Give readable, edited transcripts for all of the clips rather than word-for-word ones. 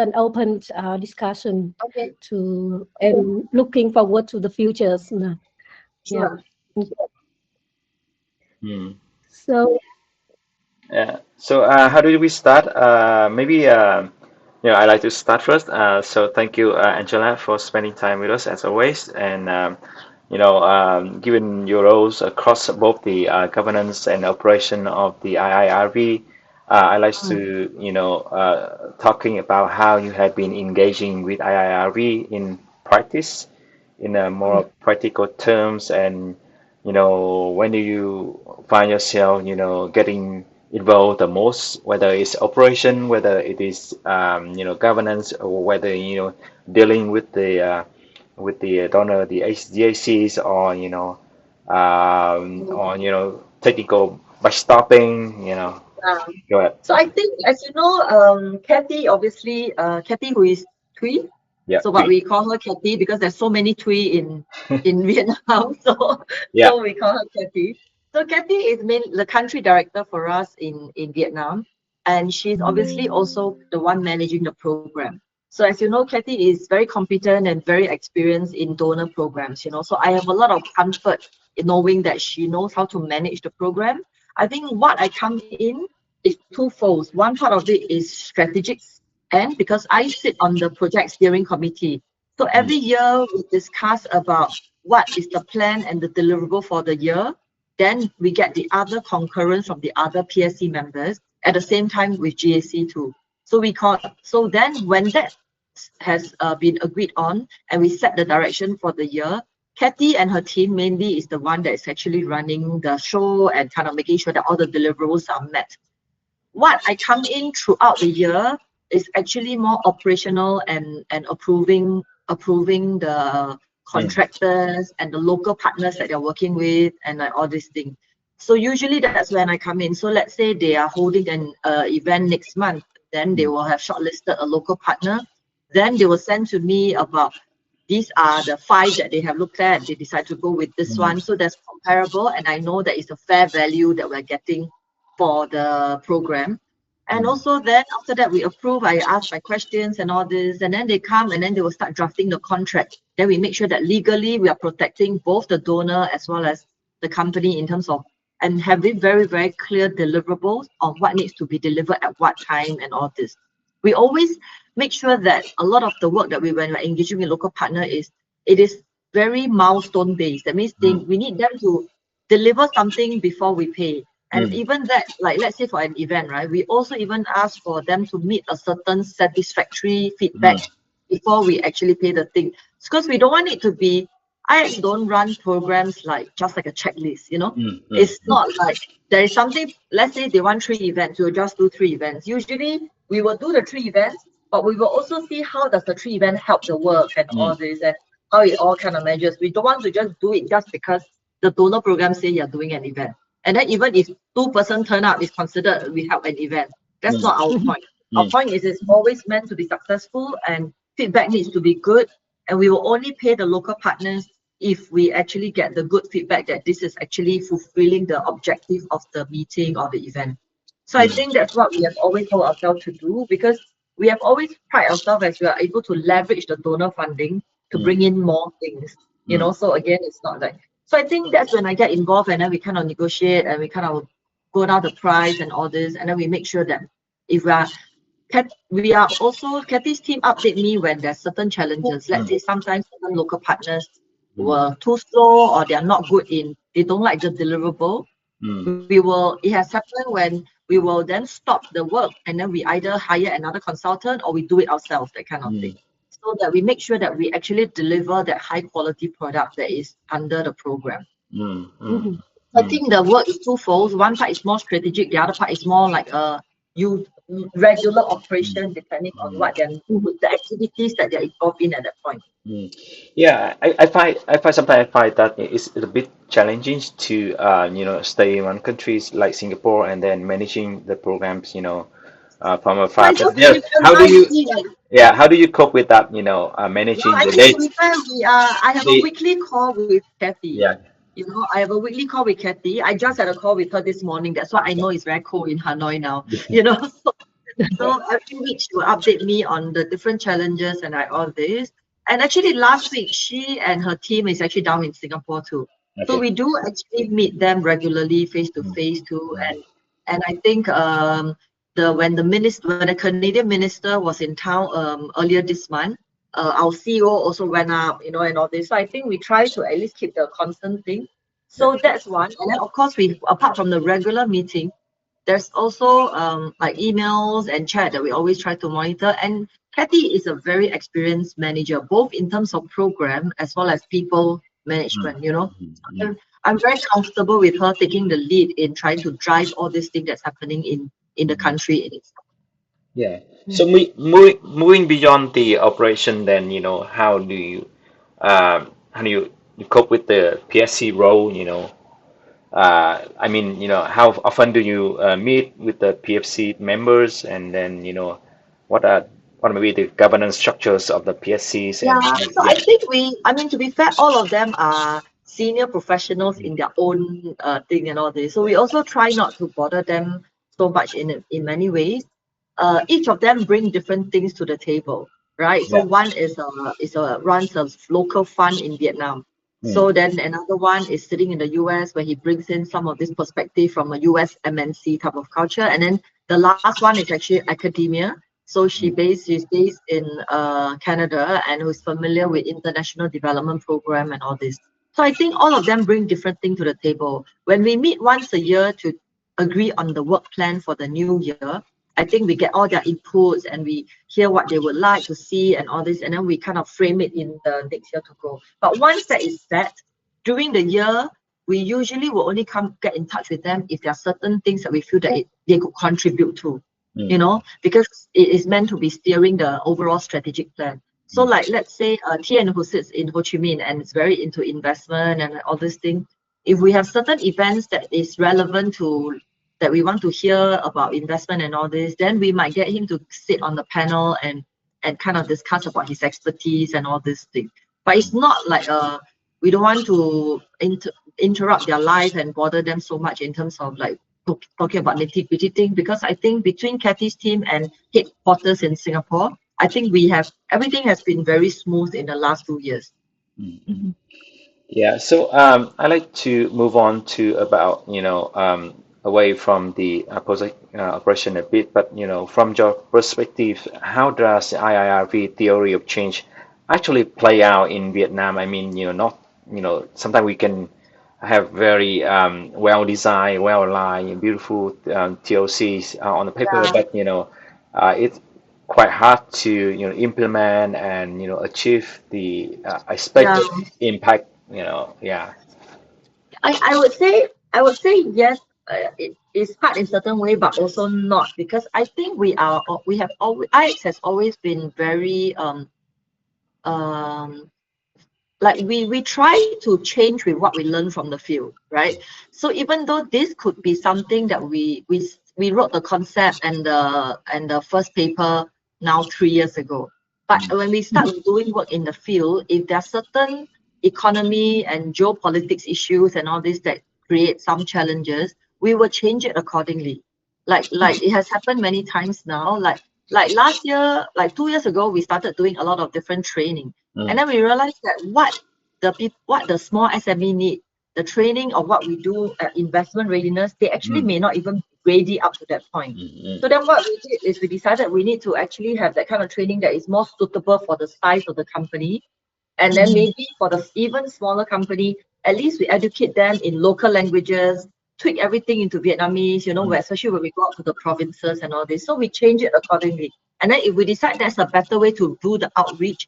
an open discussion Okay, to and looking forward to the futures. Yeah. sure. Hmm. So Yeah. So how do we start? Maybe I'd like to start first. So thank you, Angela, for spending time with us as always, and given your roles across both the governance and operation of the IIRV. I'd like to talking about how you have been engaging with IIRV in practice, in a more practical terms, and when do you find yourself getting involved the most, whether it's operation, whether it is governance, or whether dealing with the donor, the HDACs, or Mm. on technical by stopping, Um, go ahead. so I think, as you know, Kathy, obviously, Kathy who is Tui, Yeah, so but three. we call her Kathy because there's so many Tui in Vietnam, so Yeah. so we call her Kathy. So Kathy is the country director for us in Vietnam, and she's obviously also the one managing the program. So as you know, Kathy is very competent and very experienced in donor programs. So I have a lot of comfort in knowing that she knows how to manage the program. I think what I come in is twofold. One part of it is strategic, and because I sit on the project steering committee, so Mm, every year we discuss about what is the plan and the deliverable for the year. Then we get the other concurrence from the other PSC members at the same time with GAC too. So then when that has been agreed on and we set the direction for the year, Kathy and her team mainly is the one that is actually running the show and kind of making sure that all the deliverables are met. What I come in throughout the year is actually more operational and approving the mm, contractors and the local partners that they're working with and like all these things. So usually that's when I come in. So let's say they are holding an event next month, then they mm, will have shortlisted a local partner. Then they will send to me about these are the five that they have looked at. They decide to go with this mm, one. So that's comparable, and I know that it's a fair value that we're getting for the program. And mm, also then after that we approve, I ask my questions and all this, and then they come and then they will start drafting the contract. Then we make sure that legally we are protecting both the donor as well as the company in terms of and having very, very clear deliverables on what needs to be delivered at what time and all this. We always make sure that a lot of the work that when we're engaging with local partner is it is very milestone based. That means mm, we need them to deliver something before we pay. And mm, even that, like let's say for an event, right? We also even ask for them to meet a certain satisfactory feedback mm, before we actually pay the thing. Because we don't want it to be, I don't run programs like just like a checklist. mm, mm, It's mm, not like there is something, let's say they want 3 events, we'll just do 3 events. Usually we will do the 3 events, but we will also see how does the 3 event help the work and all mm, this and how it all kind of measures. We don't want to just do it just because the donor program say you're doing an event. And then even if 2 person turn up, is considered we help an event. That's mm, not our point. Our mm, point is it's always meant to be successful and feedback needs to be good. And we will only pay the local partners if we actually get the good feedback that this is actually fulfilling the objective of the meeting or the event. So I mm, think that's what we have always told ourselves to do because we have always pride ourselves as we are able to leverage the donor funding to mm, bring in more things. mm, So again, it's not like so I think that's when I get involved and then we kind of negotiate and we kind of go down the price and all this and then we make sure that if we are also Kathy's team update me when there's certain challenges. Let's mm, say sometimes certain local partners mm, were too slow or they are not good in they don't like the deliverable. mm, It has happened when we will then stop the work and then we either hire another consultant or we do it ourselves, that kind of thing. mm, So that we make sure that we actually deliver that high quality product that is under the program. mm, mm, mhm. I mm, think the work is twofold. One part is more strategic, the other part is more like a you regular mm, operation depending on mm. what the activities that they're involved in at that point. Mm. Yeah, I find sometimes I find that it's a bit challenging to stay in one countries like Singapore and then managing the programs from So afar. it's But just yeah, different how do you mindset. Like, how do you cope with that? no, Managing I the think to day. be fair, I have a The weekly call with Kathy. Yeah. I have a weekly call with Kathy. I just had a call with her this morning. That's why I know it's very cold in Hanoi now. So So every week she will update me on the different challenges and like all this. And actually last week she and her team is actually down in Singapore too. So Okay. we do actually meet them regularly face to Mm, face too. mm, And I think when the Canadian minister was in town earlier this month, our CEO also went up, and all this. So I think we try to at least keep the constant thing. yeah. So that's one. And then of course we apart from the regular meeting, there's also like emails and chat that we always try to monitor. And Kathy is a very experienced manager, both in terms of program as well as people Mm, management. mm, mm, I'm, I'm very comfortable with her taking the lead in trying to drive all this thing that's happening in the mm. country in itself. Yeah. So moving beyond the operation, then, how do you cope with the PSC role? I mean, how often do you meet with the PFC members, and then, what are what may be the governance structures of the PSCs, Yeah, and so I yeah, think I mean, to be fair, all of them are senior professionals in their own thing and all this. So we also try not to bother them so much in many ways. Each of them bring different things to the table, right? So yeah, one is a runs a local fund in Vietnam. mm, So then another one is sitting in the US where he brings in some of this perspective from a US MNC type of culture. And then the last one is actually academia. So mm, she's based in Canada and who's familiar with international development program and all this. So I think all of them bring different things to the table. When we meet once a year to agree on the work plan for the new year, I think we get all their inputs and we hear what they would like to see and all this, and then we kind of frame it in the next year to go. But once that is set, during the year, we usually will only get in touch with them if there are certain things that we feel that they could contribute to, mm, because it is meant to be steering the overall strategic plan. So, mm, like, let's say Tien, who sits in Ho Chi Minh and is very into investment and all this thing, if we have certain events that is relevant to that we want to hear about investment and all this, then we might get him to sit on the panel and kind of discuss about his expertise and all this thing. But it's not like we don't want to interrupt their life and bother them so much in terms of like talking about nitty-gritty thing, because I think between Kathy's team and headquarters in Singapore, I think everything has been very smooth in the last 2 years. mm. Mhm. Yeah. So I like to move on to about, away from the operation a bit, but, from your perspective, how does the IIRV theory of change actually play out in Vietnam? I mean, not, sometimes we can have very well designed, well aligned, beautiful TOCs on the paper, Yeah, but, it's quite hard to, implement and, achieve the yeah. expected impact, yeah. I would say yes. It is hard in certain way, but also not, because I think we have always IX has always been very um like we try to change with what we learn from the field, right? So even though this could be something that we wrote the concept and the first paper now 3 years ago, but Mm, when we start doing work in the field, if there are certain economy and geopolitics issues and all this that create some challenges, we will change it accordingly. Like it has happened many times now. Like last year, like 2 years ago, we started doing a lot of different training, and mm, then we realized that what the small SME need, the training of what we do at investment readiness, they actually mm, may not even be ready up to that point. mm, So then what we did is we decided we need to actually have that kind of training that is more suitable for the size of the company. And then maybe for the even smaller company, at least we educate them in local languages, tweak everything into Vietnamese, mm, where especially when we go out to the provinces and all this. So we change it accordingly. And then if we decide that's a better way to do the outreach,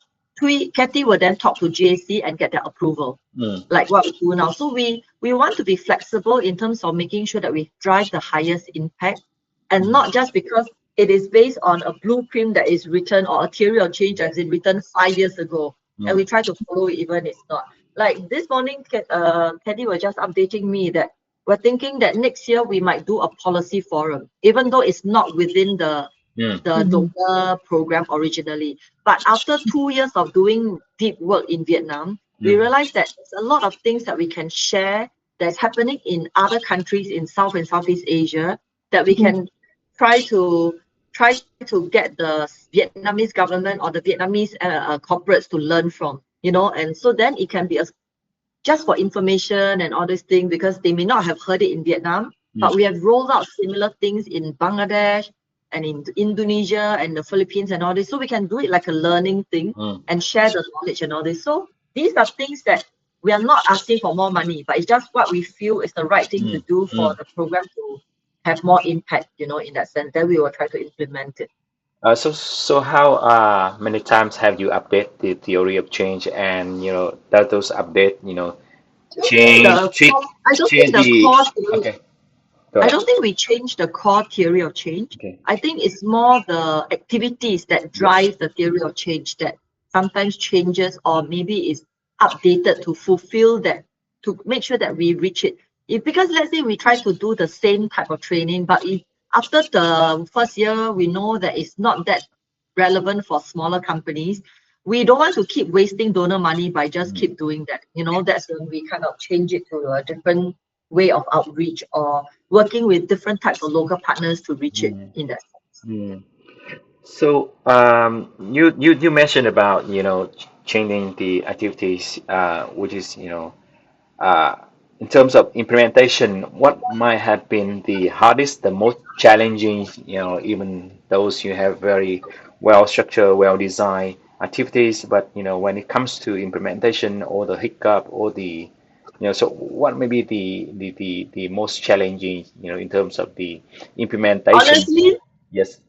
Kathy will then talk to GAC and get their approval, mm, like what we do now. So we want to be flexible in terms of making sure that we drive the highest impact, and mm, not just because it is based on a blueprint that is written or a theory of change that has been written 5 years ago, and mm, we try to follow it even it's not. Like this morning, Teddy was just updating me that we're thinking that next year we might do a policy forum, even though it's not within mm, the Mhm. donor program originally. But after 2 years of doing deep work in Vietnam, we mm, realized that there's a lot of things that we can share that's happening in other countries in South and Southeast Asia that we Mhm. can try to try to get the Vietnamese government or the Vietnamese corporates to learn from, and so then it can be just for information and all these things, because they may not have heard it in Vietnam, but we have rolled out similar things in Bangladesh and in Indonesia and the Philippines and all this. So we can do it like a learning thing and share the knowledge and all this. So these are things that we are not asking for more money, but it's just what we feel is the right thing to do for the program to have more impact, in that sense. Then we will try to implement it. So how many times have you updated the theory of change, and that those update change treat I don't think change the the core theory, okay, go I ahead. don't think we change the core theory of change. Okay. I think it's more the activities that drive the theory of change that sometimes changes or maybe is updated to fulfill that, to make sure that we reach it. Because let's say we try to do the same type of training, but if after the first year we know that it's not that relevant for smaller companies, we don't want to keep wasting donor money by just keep doing that. That's when we kind of change it to a different way of outreach, or working with different types of local partners to reach it in that sense. Mm. So you mentioned about changing the activities, which is uh, in terms of implementation, what might have been the hardest, the most challenging, even those you have very well structured, well designed activities, but when it comes to implementation or the hiccup or so what may be the most challenging, in terms of the implementation? Honestly, Yes.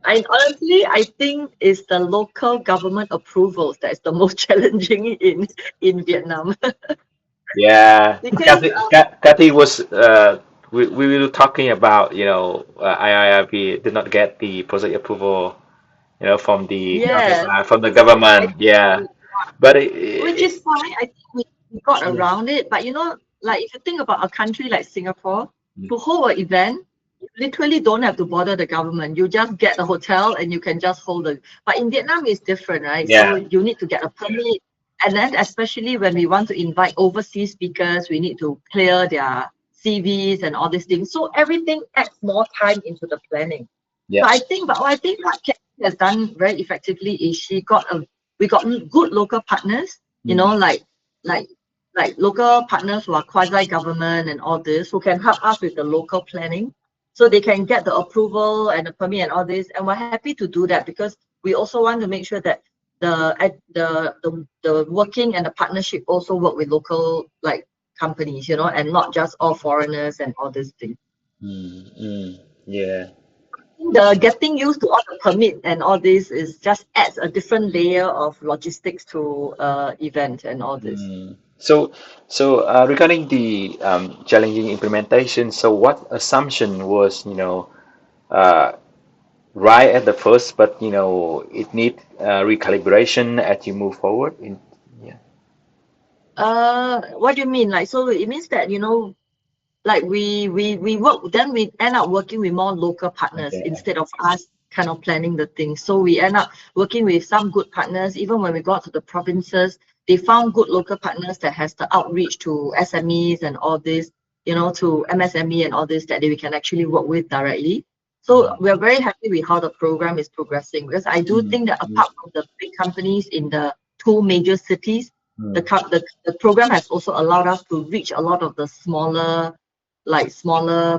I think it's the local government approvals that is the most challenging in Vietnam. Yeah, Because Kathy was we were talking about IIRB did not get the project approval from yes, the I government. Yeah, but which is fine. I think we got yeah. around it. But like if you think about a country like Singapore, Mm. to hold an event, you literally don't have to bother the government. You just get the hotel and you can just hold it. But in Vietnam, it's different, right? So Yeah. you need to get a permit. And then especially when we want to invite overseas speakers, we need to clear their CVs and all these things. So everything adds more time into the planning. Yeah. So I think what Kathy has done very effectively is we got good local partners, Mm. like local partners who are quasi-government and all this, who can help us with the local planning, so they can get the approval and the permit and all this. And we're happy to do that because we also want to make sure that the working and the partnership also work with local like companies, and not just all foreigners and all these things. Mm. Mm. Yeah. The getting used to all the permit and all this is just adds a different layer of logistics to event and all this. Mm. So regarding the challenging implementation, so what assumption was uh, right at the first, but it need recalibration as you move forward in. Yeah. What do you mean? Like, so it means that, like we work, then we end up working with more local partners Okay. instead of us kind of planning the thing. So we end up working with some good partners. Even when we got to the provinces, they found good local partners that has the outreach to SMEs and all this, to MSME and all this, that we can actually work with directly. So we're very happy with how the program is progressing, because I do Mm. think that Mm. apart from the big companies in the two major cities, Mm. the program has also allowed us to reach a lot of the smaller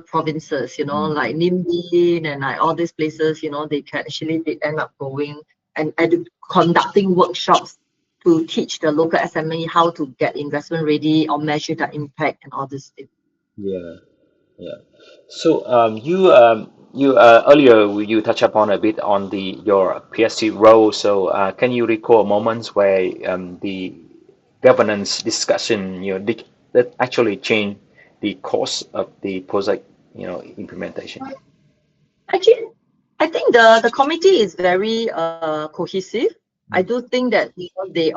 provinces, Mm. like Ninh Binh and like all these places, they can actually they end up going and conducting workshops to teach the local SME how to get investment ready or measure the impact and all this things. Yeah. Yeah. So you earlier you touched upon a bit on your PSC role. So can you recall moments where the governance discussion that actually changed the course of the project implementation? Actually, I think the committee is very cohesive. I Mm. do think that they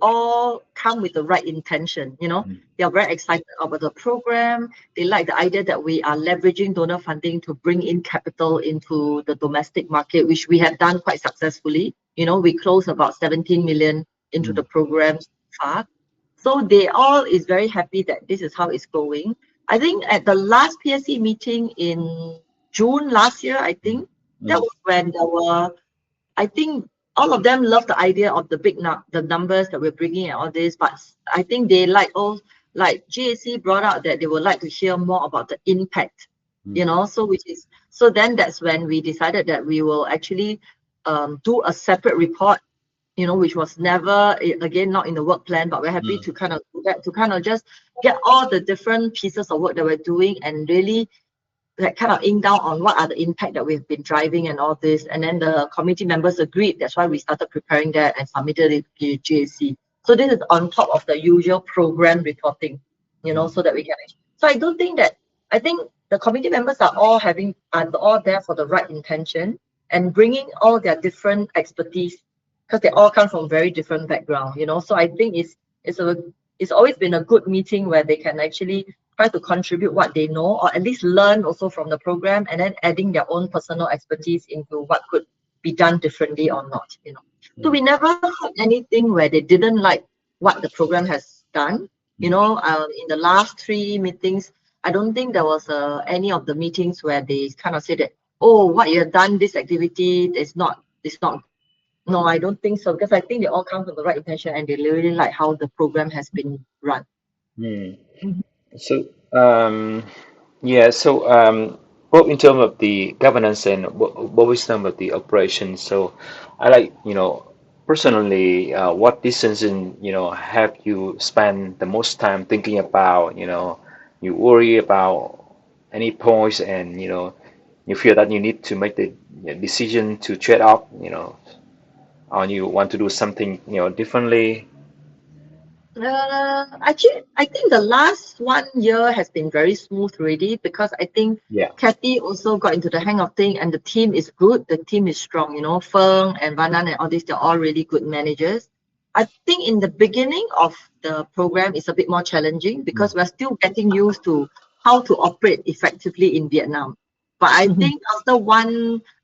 all come with the right intention. Mm. They are very excited about the program. They like the idea that we are leveraging donor funding to bring in capital into the domestic market, which we have done quite successfully. We closed about 17 million into the Mm. program so far. So they all is very happy that this is how it's going. I think at the last PSC meeting in June last year, I think That was when there were, I think all of them love the idea of the the numbers that we're bringing and all this, but I think they like GAC brought out that they would like to hear more about the impact, you know, so then that's when we decided that we will actually do a separate report, you know, which was never, again, not in the work plan, but we're happy to kind of do that, to kind of just get all the different pieces of work that we're doing and really like kind of ink down on what are the impact that we've been driving and all this. And then the committee members agreed. That's why we started preparing that and submitted it to GAC. So this is on top of the usual program reporting, you know, so that we can. So I don't think that, I think the committee members are all there for the right intention and bringing all their different expertise, because they all come from very different background, you know. So I think it's always been a good meeting where they can actually try to contribute what they know, or at least learn also from the program, and then adding their own personal expertise into what could be done differently or not, you know. So we never had anything where they didn't like what the program has done. You know, in the last 3 meetings, I don't think there was any of the meetings where they kind of said that, oh, what you have done, this activity is not good. No, I don't think so, because I think they all come from the right intention and they really like how the program has been run. So, yeah, so both in terms of the governance and what in terms of the operations. So, I like, personally, what decision, have you spent the most time thinking about, you worry about any points and, you feel that you need to make the decision to trade off, or you want to do something, differently. Actually, I think the last 1 year has been very smooth already, because I think Yeah. Kathy also got into the hang of things and the team is good. The team is strong, you know, Feng and Vanan and all these, they're all really good managers. I think in the beginning of the program is a bit more challenging because we're still getting used to how to operate effectively in Vietnam. But I think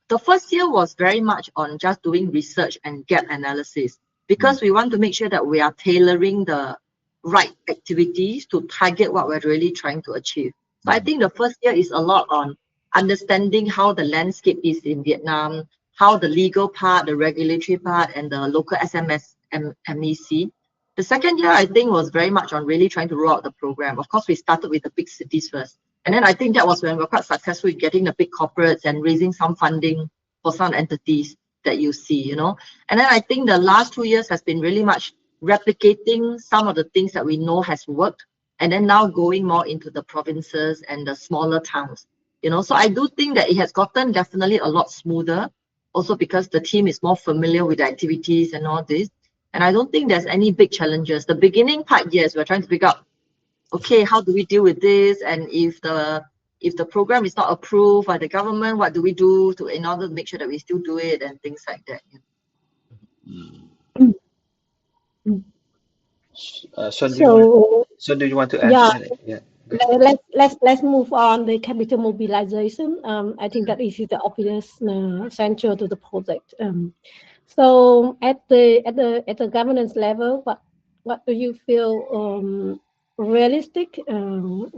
the first year was very much on just doing research and gap analysis, because we want to make sure that we are tailoring the right activities to target what we're really trying to achieve. So I think the first year is a lot on understanding how the landscape is in Vietnam, how the legal part, the regulatory part, and the local MEC. The second year, I think, was very much on really trying to roll out the program. Of course, we started with the big cities first. And then I think that was when we were quite successful in getting the big corporates and raising some funding for some entities that you see, you know. And then I think the last 2 years has been really much replicating some of the things that we know has worked, and then now going more into the provinces and the smaller towns, you know. So I do think that it has gotten definitely a lot smoother, also because the team is more familiar with the activities and all this. And I don't think there's any big challenges. The beginning part, yes, we're trying to figure out, okay, how do we deal with this? And if the program is not approved by the government, what do we do in order to make sure that we still do it and things like that. So So do you want to add? yeah, Yeah. let's move on the capital mobilization. I think that is the obvious central to the project. So at the governance level, what do you feel realistic, and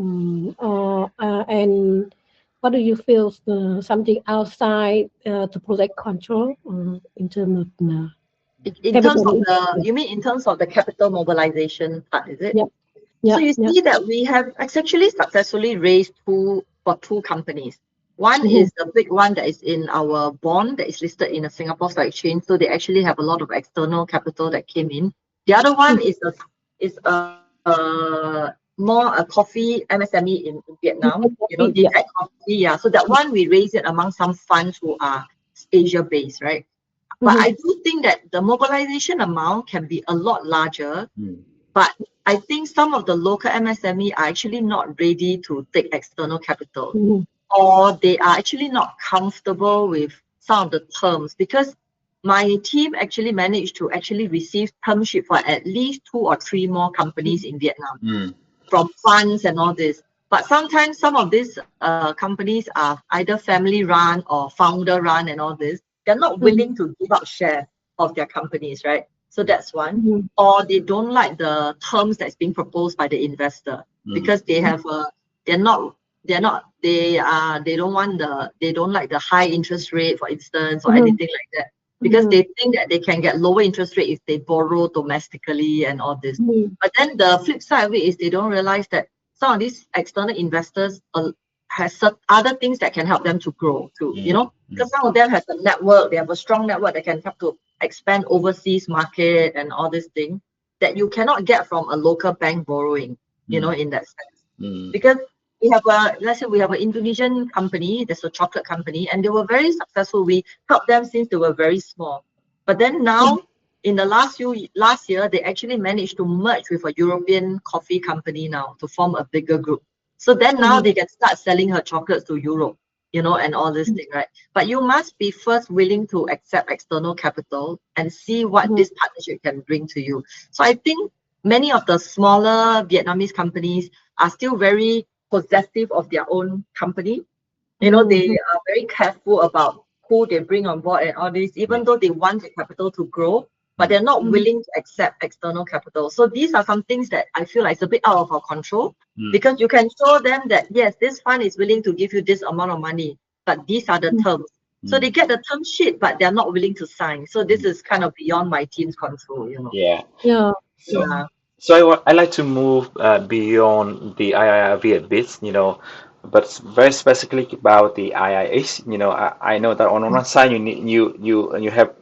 what do you feel something outside to project control in terms of In terms of capital? you mean in terms of the capital mobilization part, is it? Yeah, So yeah, you yeah. see that we have actually successfully raised for two companies. One Mm-hmm. is the big one that is in our bond that is listed in the Singapore Stock Exchange. So they actually have a lot of external capital that came in. The other one is more a coffee MSME in Vietnam. You know, Yeah. DTech Coffee. Yeah. So that one we raised it among some funds who are Asia based, right? But Mm-hmm. I do think that the mobilization amount can be a lot larger. Mm. But I think some of the local MSME are actually not ready to take external capital, Mm-hmm. or they are actually not comfortable with some of the terms, because my team actually managed to actually receive term sheet for at least 2 or 3 more companies in Vietnam Mm. from funds and all this. But sometimes some of these companies are either family run or founder run and all this. They're not willing to give up share of their companies, right? So that's one. Mm-hmm. Or they don't like the terms that's being proposed by the investor, because they're not they don't want they don't like the high interest rate, for instance, or anything like that, because they think that they can get lower interest rate if they borrow domestically and all this. But then the flip side of it is they don't realize that some of these external investors has other things that can help them to grow too, you know, because some of them has a network, they have a strong network that can help to expand overseas market and all these things that you cannot get from a local bank borrowing, you know, in that sense. Because we have let's say we have an Indonesian company, there's a chocolate company, and they were very successful. We helped them since they were very small. But then now, in the last year, they actually managed to merge with a European coffee company now to form a bigger group. So then now they can start selling her chocolates to Europe, you know, and all this thing, right? But you must be first willing to accept external capital and see what this partnership can bring to you. So I think many of the smaller Vietnamese companies are still very possessive of their own company. You know, they are very careful about who they bring on board and all this, even though they want the capital to grow, but they're not willing to accept external capital. So these are some things that I feel like it's a bit out of our control, because you can show them that, yes, this fund is willing to give you this amount of money, but these are the terms. So they get the term sheet, but they're not willing to sign. So this is kind of beyond my team's control, you know. Yeah. Yeah. So, Yeah. I like to move beyond the IIRV a bit, you know, but very specifically about the IIH. You know, I know that on one side you need you have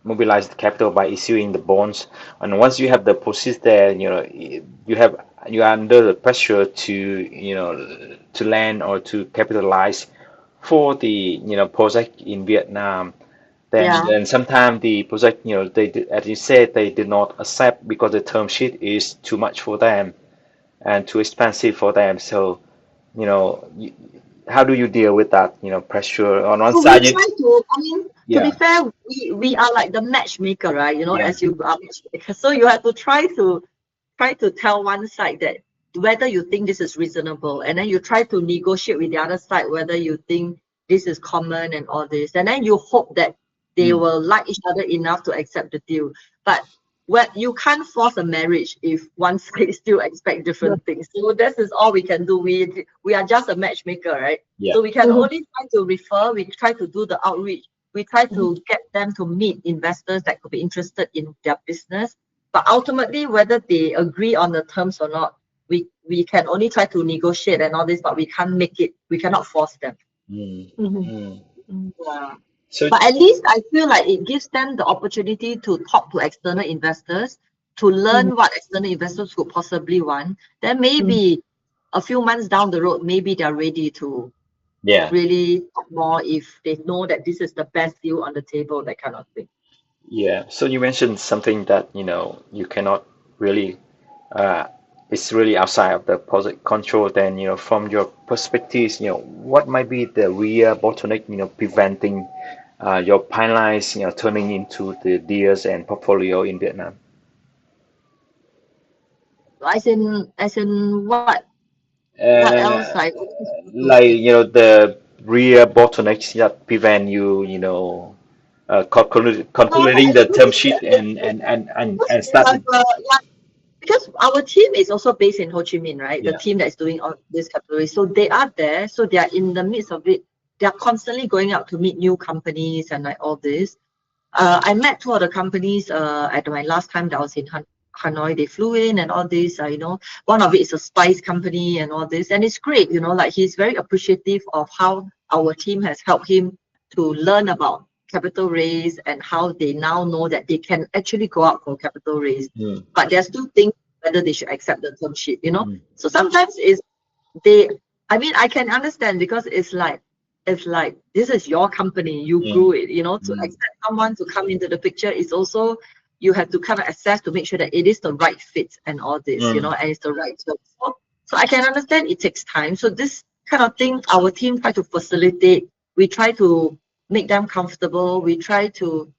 mobilized capital by issuing the bonds, and once you have the proceeds there, you know, you are under the pressure to, you know, to lend or to capitalize for the, you know, project in Vietnam. Yeah. Then sometimes the project, you know, as you said, they did not accept because the term sheet is too much for them and too expensive for them. So, you know, how do you deal with that, you know, pressure on one So we side? try to, I mean, to be Yeah, fair, we are like the matchmaker, right? You know, yeah, as you are matchmaker. So you have to try to tell one side that whether you think this is reasonable, and then you try to negotiate with the other side whether you think this is common and all this, and then you hope that they will like each other enough to accept the deal. But you can't force a marriage if one side still expect different things. So this is all we can do. We are just a matchmaker, right? yeah. So we can only try to refer, we try to do the outreach, we try to get them to meet investors that could be interested in their business. But ultimately, whether they agree on the terms or not, we can only try to negotiate and all this, but we cannot force them. Mm, Mhm. mm. Yeah. So, But at least I feel like it gives them the opportunity to talk to external investors, to learn what external investors could possibly want. Then maybe a few months down the road, maybe they're ready to yeah, really talk more if they know that this is the best deal on the table, that kind of thing. yeah. So you mentioned something that, you know, you cannot really, uh, it's really outside of the project control. Then, you know, from your perspectives, you know, what might be the real bottleneck, you know, preventing your pipelines, you know, turning into the deals and portfolio in Vietnam? As in what else? Uh, Like, like, you know, the real bottlenecks that prevent you, you know, no, concluding I the think term it's sheet because and we have starting. because our team is also based in Ho Chi Minh, right? The Yeah. team that is doing all this capital raise. So they are there. So they are in the midst of it. They are constantly going out to meet new companies and like all this. I met two of the companies at my last time that I was in Hanoi. They flew in and all this. You know, one of it is a spice company and all this. And it's great, you know, like he's very appreciative of how our team has helped him to learn about capital raise and how they now know that they can actually go out for capital raise. Mm, But they're still thinking whether they should accept the term sheet, you know. mm, So sometimes they I mean I can understand, because it's like this is your company, you grew mm, it, you know, to mm, accept someone to come into the picture is also, you have to kind of assess to make sure that it is the right fit and all this, you know, mm, and it's the right term. So I can understand it takes time. So this kind of thing our team try to facilitate. We try to make them comfortable, we try to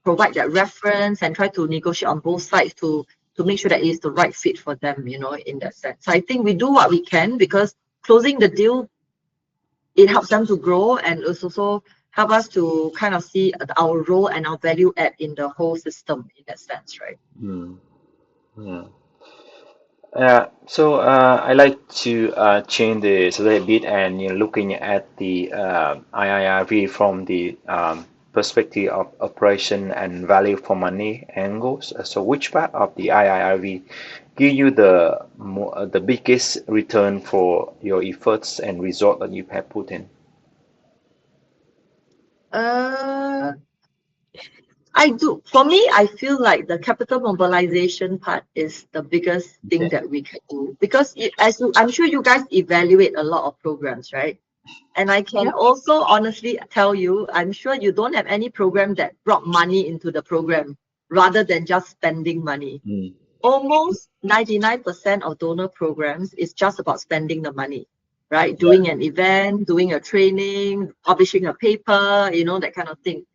provide that reference and try to negotiate on both sides to make sure that it's the right fit for them, you know, in that sense. So I think we do what we can, because closing the deal, it helps them to grow, and it's also help us to kind of see our role and our value add in the whole system in that sense, right? mm, mm. I like to change the subject a bit and looking at the IIRV from the perspective of operation and value for money angles. So which part of the IIRV give you the biggest return for your efforts and result that you have put in? Uh, I do. For me, I feel like the capital mobilization part is the biggest thing Okay. that we can do because I'm sure you guys evaluate a lot of programs, right? And I can Yeah. also honestly tell you, I'm sure you don't have any program that brought money into the program rather than just spending money. Mm. Almost 99% of donor programs is just about spending the money, right? Yeah. Doing an event, doing a training, publishing a paper, that kind of thing.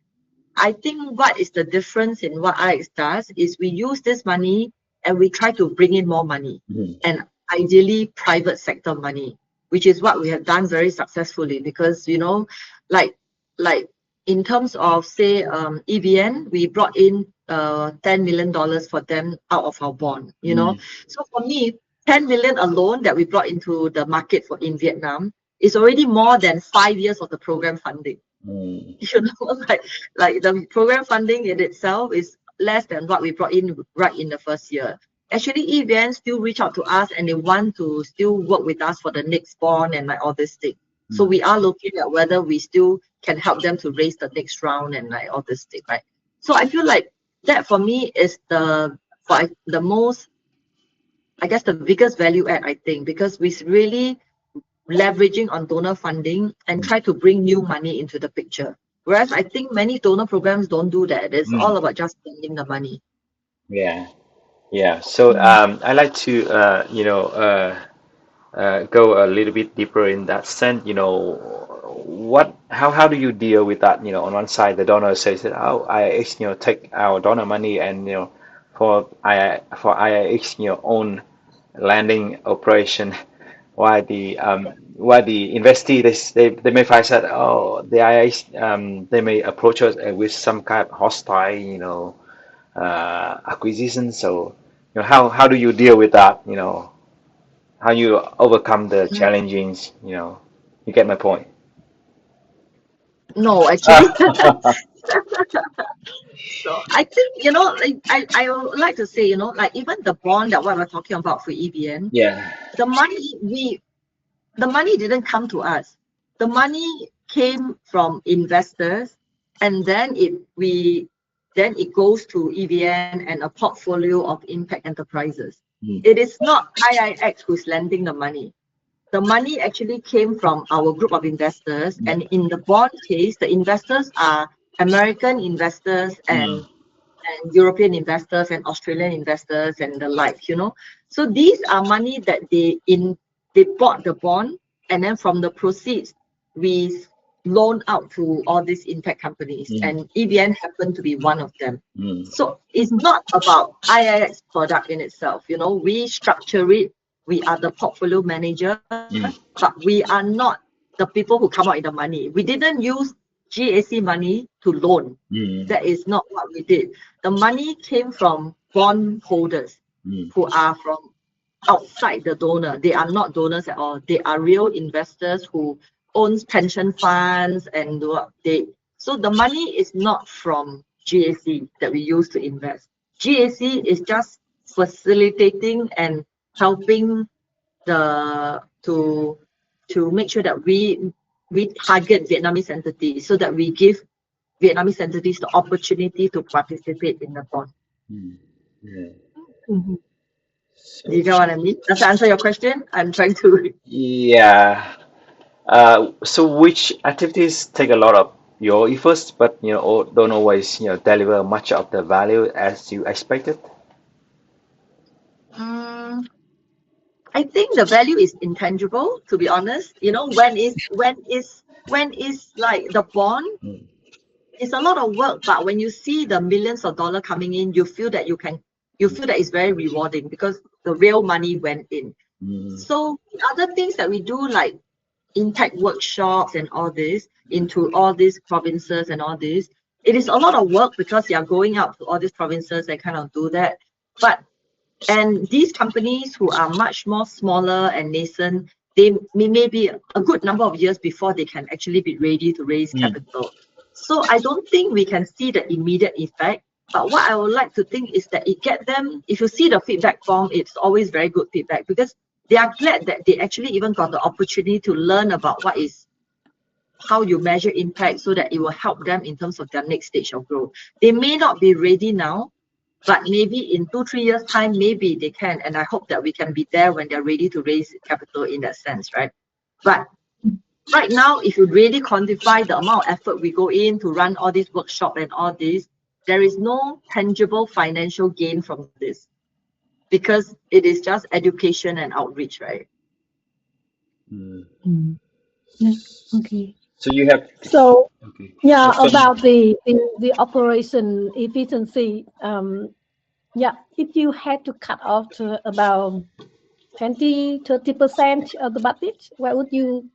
I think what is the difference in what IX does is we use this money and we try to bring in more money Mm. and ideally private sector money, which is what we have done very successfully because, like, like in terms of say EVN, we brought in $10 million for them out of our bond. Mm. So for me, 10 million alone that we brought into the market for in Vietnam is already more than 5 years of the program funding. Mm. Like the program funding in itself is less than what we brought in right in the first year. Actually, EVN still reach out to us and they want to still work with us for the next bond and like all this thing. So Mm. we are looking at whether we still can help them to raise the next round and like all this thing, right? So I feel like that for me is the most, I guess, the biggest value add, I think, because we really leveraging on donor funding and try to bring new money into the picture. Whereas I think many donor programs don't do that. It's Mm. all about just spending the money. Yeah. Yeah. So Mm. I like to go a little bit deeper in that sense. How do you deal with that? On one side, the donor says that, oh, IIX, take our donor money and, for IIX, own landing operation, while the investee, they may find that, oh, the IIX, they may approach us with some kind of hostile, acquisition. So, how do you deal with that? How you overcome the Mm, challenges, you get my point. no, actually. So I think, like, I would like to say, like even the bond that what we're talking about for EVN, Yeah. the money the money didn't come to us. The money came from investors, and then it goes to EVN and a portfolio of impact enterprises. Mm. It is not IIX who's lending the money. The money actually came from our group of investors, Yeah. and in the bond case, the investors are American investors Mm. and European investors and Australian investors and the like. So these are money that they bought the bond, and then from the proceeds we loan out to all these impact companies, Mm. and EVN happened to be one of them. Mm. So it's not about IIX product in itself. We structure it. We are the portfolio manager, Mm. but we are not the people who come out with the money. We didn't use GAC money to loan. Mm. That is not what we did. The money came from bond holders Mm. who are from outside the donor. They are not donors at all. They are real investors who owns pension funds and so the money is not from GAC that we use to invest. GAC is just facilitating and helping the to make sure that we target Vietnamese entities so that we give Vietnamese entities the opportunity to participate in the bond. Mm. Yeah. Mhm. Do you So, get what I mean? Does that answer your question? I'm trying to. yeah. So which activities take a lot of your efforts, but don't always deliver much of the value as you expected? Mm, I think the value is intangible, to be honest. When is like the bond, Mm. it's a lot of work, but when you see the millions of dollars coming in, you feel that it's very rewarding because the real money went in. Mm. So the other things that we do, like impact workshops and all this into all these provinces and all this, it is a lot of work because you are going out to all these provinces and kind of do that. But And these companies who are much more smaller and nascent, they may be a good number of years before they can actually be ready to raise capital. So I don't think we can see the immediate effect. But what I would like to think is that it get them, if you see the feedback form, it's always very good feedback because they are glad that they actually even got the opportunity to learn about how you measure impact so that it will help them in terms of their next stage of growth. They may not be ready now, but maybe in 2-3 years time, maybe they can. And I hope that we can be there when they're ready to raise capital in that sense, right? But right now, if you really quantify the amount of effort we go in to run all these workshops and all this, there is no tangible financial gain from this because it is just education and outreach, right? Yeah. Okay. So you have So okay. yeah, So about the operation efficiency. Yeah, if you had to cut off to about 20-30% of the budget, what would you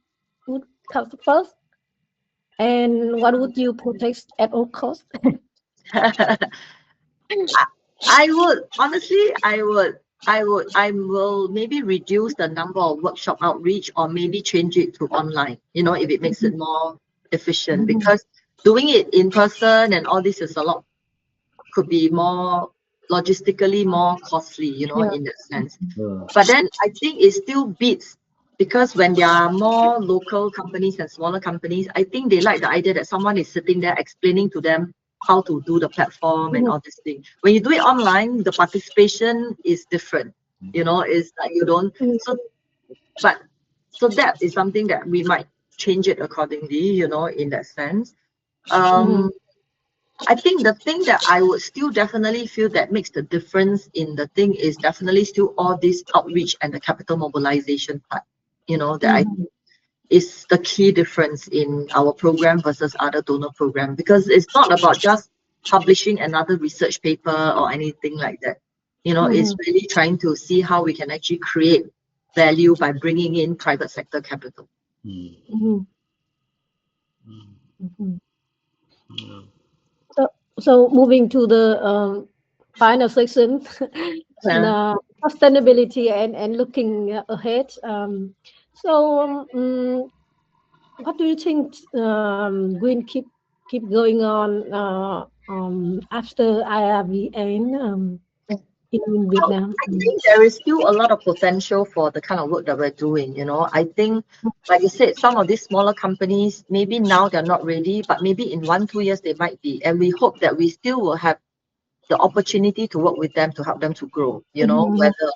would cut first, and what would you protect at all costs? I would honestly, I will maybe reduce the number of workshop outreach or maybe change it to online, if it makes it more efficient because doing it in person and all this is a lot, could be more logistically more costly, Yeah. in that sense. But then I think it still beats because when there are more local companies and smaller companies, I think they like the idea that someone is sitting there explaining to them how to do the platform and all this thing. When you do it online, the participation is different. It's like you don't but so that is something that we might change it accordingly, in that sense. Um I think the thing that I would still definitely feel that makes the difference in the thing is definitely still all this outreach and the capital mobilization part, that I think is the key difference in our program versus other donor program because it's not about just publishing another research paper or anything like that. It's really trying to see how we can actually create value by bringing in private sector capital. So, so moving to the final section, Yeah. sustainability and looking ahead. What do you think going keep going on after IRV in Well, Vietnam? I think there is still a lot of potential for the kind of work that we're doing. I think, like you said, some of these smaller companies, maybe now they're not ready, but maybe in 1-2 years they might be. And we hope that we still will have the opportunity to work with them to help them to grow, whether.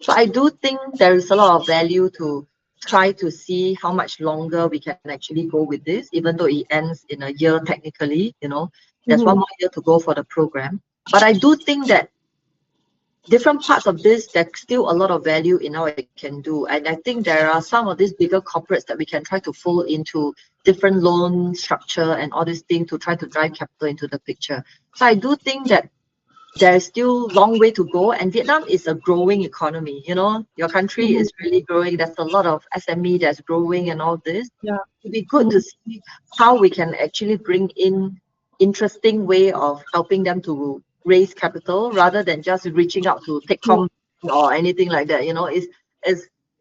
So I do think there is a lot of value to try to see how much longer we can actually go with this, even though it ends in a year technically, there's 1 more year to go for the program. But I do think that different parts of this, there's still a lot of value in how it can do. And I think there are some of these bigger corporates that we can try to fold into different loan structure and all these things to try to drive capital into the picture. So I do think that there's still long way to go. And Vietnam is a growing economy. Your country is really growing. There's a lot of SME that's growing and all this. Yeah. It'd be good to see how we can actually bring in interesting way of helping them to raise capital rather than just reaching out to take home or anything like that.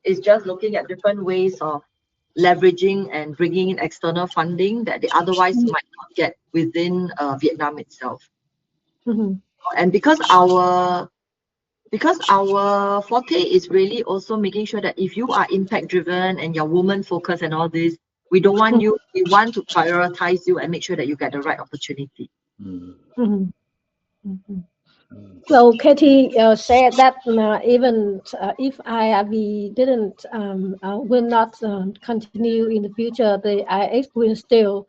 It's just looking at different ways of leveraging and bringing in external funding that they otherwise might not get within Vietnam itself. And because our forte is really also making sure that if you are impact driven and you're woman focused and all this, we don't want you, we want to prioritize you and make sure that you get the right opportunity. So Katie said that even if IIRV didn't will not continue in the future, the IX will still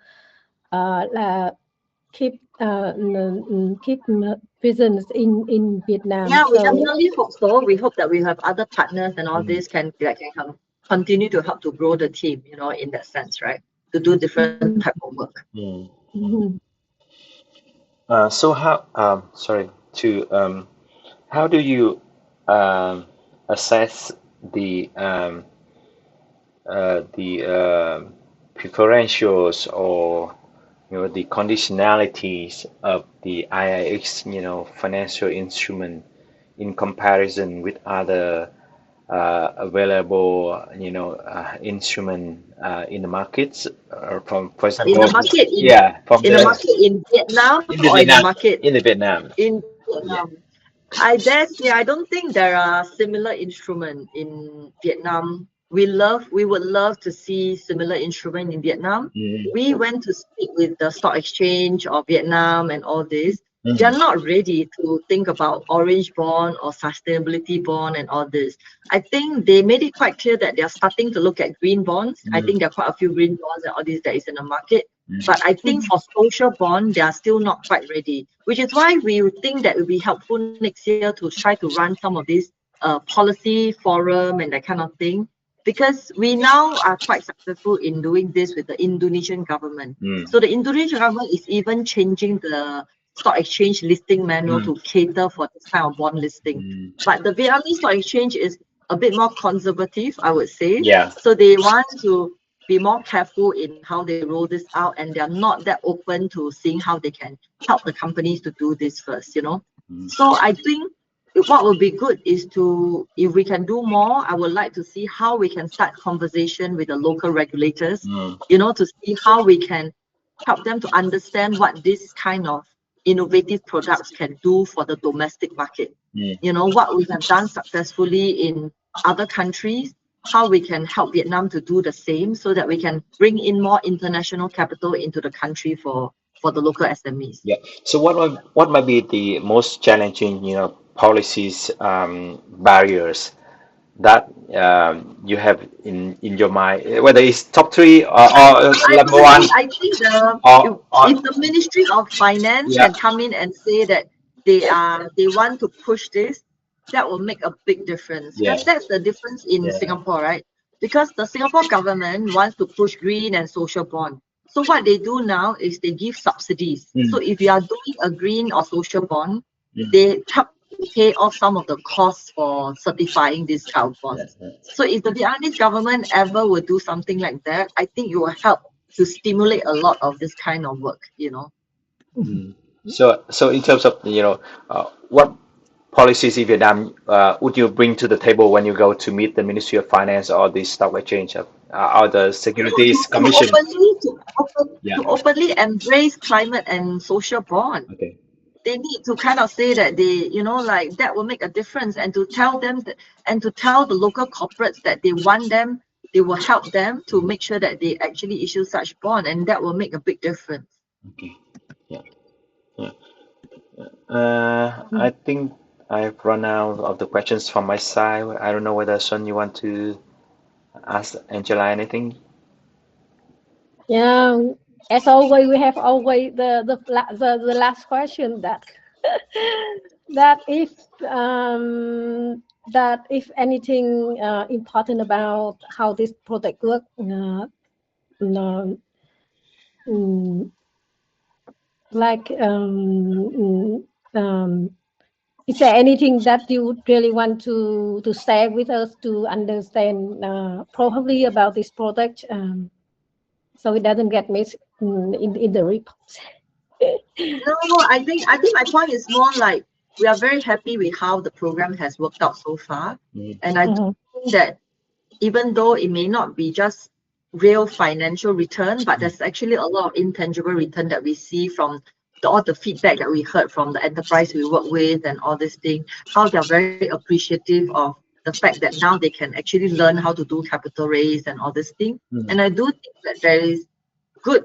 keep presence in Vietnam. Yeah, we So definitely hope so. We hope that we have other partners and all this can continue to help to grow the team, in that sense, right? To do different type of work. So how do you assess the preferentials or the conditionalities of the IIX financial instrument in comparison with other available, instrument in the markets? From, for In the example, market yeah, from the in Vietnam in the or in the Vietnam, market in the Vietnam. in Yeah. Vietnam. I dare say I don't think there are similar instrument in Vietnam. We would love to see similar instrument in Vietnam. Mm, We went to speak with the stock exchange of Vietnam and all this. They mm, are not ready to think about orange bond or sustainability bond and all this. I think they made it quite clear that they are starting to look at green bonds. I mm, think there are quite a few green bonds and all this that is in the market. mm, But I think for social bond, they are still not quite ready, which is why we would think that it would be helpful next year to try to run some of these policy forum and that kind of thing. Because we now are quite successful in doing this with the Indonesian government. mm, So the Indonesian government is even changing the stock exchange listing manual mm, to cater for this kind of bond listing. mm. But the Vietnamese stock exchange is a bit more conservative, I would say. Yeah. So they want to be more careful in how they roll this out, and they're not that open to seeing how they can help the companies to do this first, you know. Mm, So I think what would be good is to, if we can do more, I would like to see how we can start conversation with the local regulators, mm, you know, to see how we can help them to understand what this kind of innovative products can do for the domestic market. mm. You know, what we have done successfully in other countries, how we can help Vietnam to do the same so that we can bring in more international capital into the country for the local SMEs. Yeah. So what might be the most challenging, policies, barriers that you have in your mind, whether it's top three or I number one, personally, I think or if the Ministry of Finance yeah, can come in and say that they want to push this, that will make a big difference. yeah, Because that's the difference in yeah, Singapore, right? Because the Singapore government wants to push green and social bond. So what they do now is they give subsidies. So mm, if you are doing a green or social bond, mm, they help pay off some of the costs for certifying these kind of yeah, bonds. yeah. So if the Vietnamese government ever would do something like that, I think it will help to stimulate a lot of this kind of work, you know. Mm. So in terms of, what policies in Vietnam would you bring to the table when you go to meet the Ministry of Finance or the Stock Exchange or the No, Securities Commission? Yeah. to openly embrace climate and social bond. Okay. They need to kind of say that they, you know, like that will make a difference, and to tell them that, and to tell the local corporates that they want them, they will help them to make sure that they actually issue such bond, and that will make a big difference. Okay. Yeah. Yeah. I think I've run out of the questions from my side. I don't know whether Sun, you want to ask Angela anything? Yeah, as always, we have always the last question that that if that if anything important about how this project work, no, mm, like is there anything that you would really want to share with us to understand probably about this project, so it doesn't get missed in the report? No, I think my point is more like we are very happy with how the program has worked out so far. Mm, And I do Mhm, think that even though it may not be just real financial return, but there's actually a lot of intangible return that we see from all the feedback that we heard from the enterprise we work with and all this thing, how they're very appreciative of the fact that now they can actually learn how to do capital raise and all this thing. mm, And I do think that good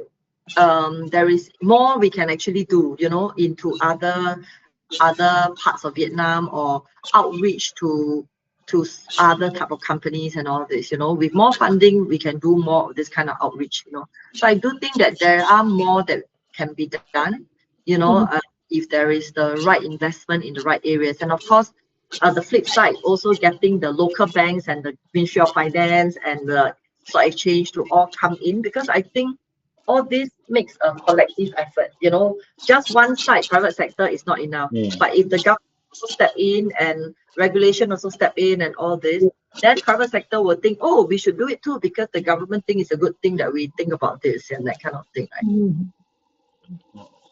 there is more we can actually do, you know, into other parts of Vietnam, or outreach to other type of companies and all this, you know. With more funding, we can do more of this kind of outreach, you know. So I do think that there are more that can be done, you know, mhm, if there is the right investment in the right areas. And of course, the flip side, also getting the local banks and the Ministry of Finance and the stock exchange to all come in, because I think all this makes a collective effort, you know. Just one side, private sector, is not enough. mm. But if the government also step in and regulation also step in and all this, then private sector will think, oh, we should do it too, because the government think it's a good thing that we think about this and that kind of thing, right? mhm.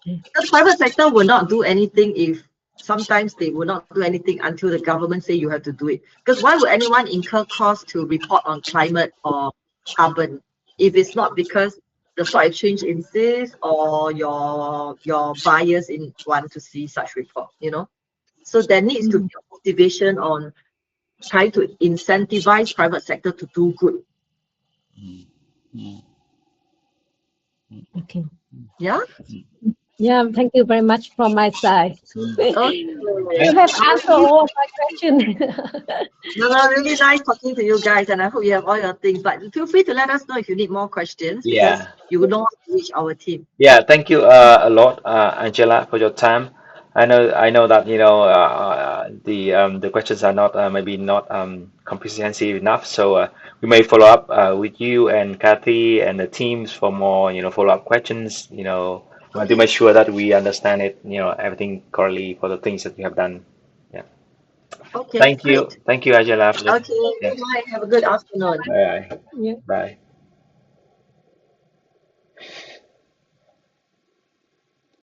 Because private sector will not do anything if sometimes they will not do anything until the government say you have to do it. Because why would anyone incur cost to report on climate or carbon if it's not because the stock exchange insists or your buyers want to see such report, you know? So there needs to be a motivation on trying to incentivize private sector to do good. Okay. Yeah. Yeah, thank you very much from my side. Okay. You have answered all my questions. No, really nice talking to you guys, and I hope you have all your things. But feel free to let us know if you need more questions because Yeah. you will know how to reach our team. Yeah, thank you a lot, Angela, for your time. I know that the questions are not maybe not comprehensive enough, so we may follow up with you and Kathy and the teams for more follow-up questions. We want to make sure that we understand it, everything correctly for the things that we have done. Yeah, Okay, great. thank you, Angela. For Okay, yeah, bye. Have a good afternoon. bye, Yeah. bye.